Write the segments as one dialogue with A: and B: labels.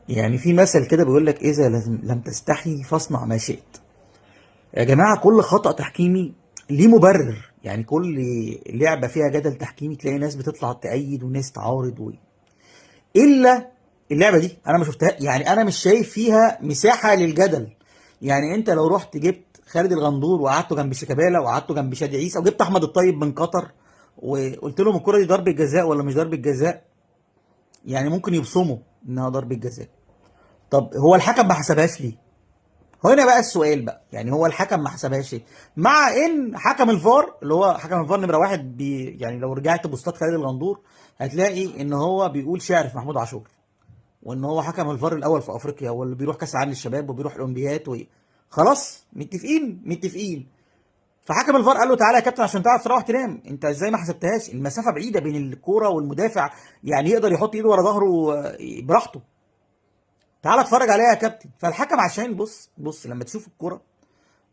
A: يعني في مثل كده بيقول لك اذا لم تستحي فاصنع ما شئت. يا جماعه كل خطأ تحكيمي ليه مبرر، يعني كل لعبه فيها جدل تحكيمي تلاقي ناس بتطلع تأيد وناس تعارض الا اللعبه دي انا ما شفتها، يعني انا مش شايف فيها مساحه للجدل. يعني انت لو رحت جبت خالد الغندور وقعدته جنب شيكابالا وقعدته جنب شادي عيسى وجبت احمد الطيب من قطر وقلت لهم الكره دي ضربه جزاء ولا مش ضربه جزاء، يعني ممكن يبصموا انها ضربه جزاء. طب هو الحكم ما حسبهاش ليه؟ هنا بقى السؤال بقى، يعني هو الحكم ما حسبهاش ليه؟ مع ان حكم الفار اللي هو حكم الفار نمره واحد يعني لو رجعت بوستات خالد الغندور هتلاقي ان هو بيقول شعر في محمود عاشور، وان هو حكم الفار الاول في افريقيا واللي بيروح كاس العالم للشباب وبيروح الاولمبياد خلاص متفقين متفقين. فحكم الفار قال له تعالى يا كابتن عشان تعرف تروح تنام، انت ازاي ما حسبتهاش؟ المسافه بعيده بين الكوره والمدافع، يعني يقدر يحط ايده ورا ظهره براحته. تعالى اتفرج عليها يا كابتن. فالحكم عشان بص لما تشوف الكوره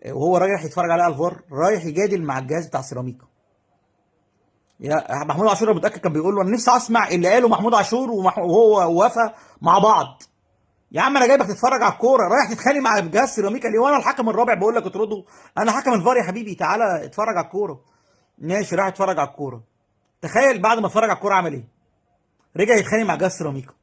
A: وهو رايح يتفرج عليها على الفار رايح يجادل مع الجهاز بتاع سيراميكا. يا محمود عاشور انا متاكد كان بيقول له انا نفسي اسمع اللي قاله محمود عاشور وهو وفا مع بعض. يا عم انا جايبك تتفرج على الكوره رايح تتخانق مع جهاز سيراميكا ليه وانا الحكم الرابع بقول لك اطرده؟ انا حكم الفار يا حبيبي، تعالى اتفرج على الكوره. ماشي راح اتفرج على الكوره. تخيل بعد ما اتفرج على الكوره عمل ايه؟ رجع يتخانق مع جهاز سيراميكا.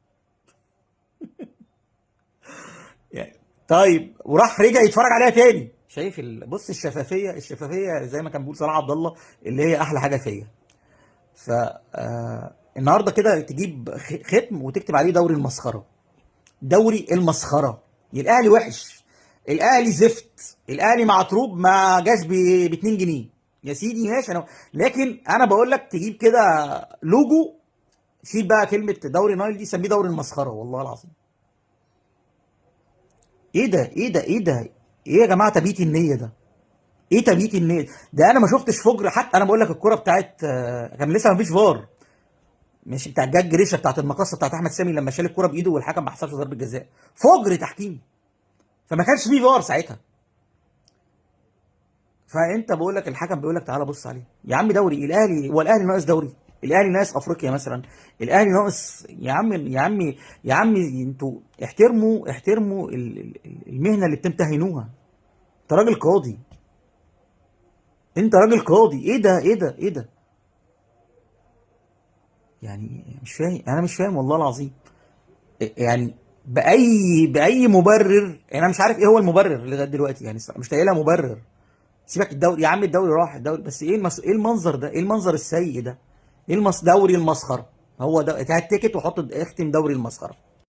A: يعني طيب وراح رجع يتفرج عليها تاني. شايف بص الشفافيه زي ما كان بيقول صلاح عبد الله اللي هي احلى حاجه فيا. ف النهارده كده تجيب ختم وتكتب عليه دوري المسخره. دوري المسخره. الاهلي وحش، الاهلي زفت، الاهلي معطروب ما جاش ب 2 جنيه. يا سيدي ماشي انا، لكن انا بقول لك تجيب كده لوجو، شيل بقى كلمه دوري نايل دي سميه دوري المسخره والله العظيم. ايه ده ايه يا جماعه تبييت النيه ده؟ ايه تبييت النيه ده؟ انا ما شفتش فجر حتى. انا بقول لك الكوره بتاعت كان لسه ما فيش فار، مش بتاع جاج جريشه بتاعت المقصه بتاعت احمد سامي لما شال الكوره بايده والحكم ما حسبش ضربه جزاء. فجر تحكيمي. فما كانش فيه فار ساعتها. فانت بقول لك الحكم بيقول لك تعالى بص عليه يا عم. دوري الاهلي، هو الاهلي ناقص دوري؟ الاهلي ناقص افريقيا مثلا؟ الاهلي ناقص يا عم يا عم يا عم انتوا احترموا المهنه اللي بتمتهنوها. انت راجل قاضي، انت راجل قاضي. ايه ده؟ يعني مش فاهم، انا مش فاهم والله العظيم. يعني باي مبرر، انا مش عارف ايه هو المبرر لغايه دلوقتي، يعني مش لاقي لها مبرر. سيبك الدوري يا عم، الدوري راح الدوري، بس ايه المنظر ده؟ ايه المنظر السيء ده؟ ايه دوري المسخره؟ هو ده هات تيكت وحط اختم دوري المسخره.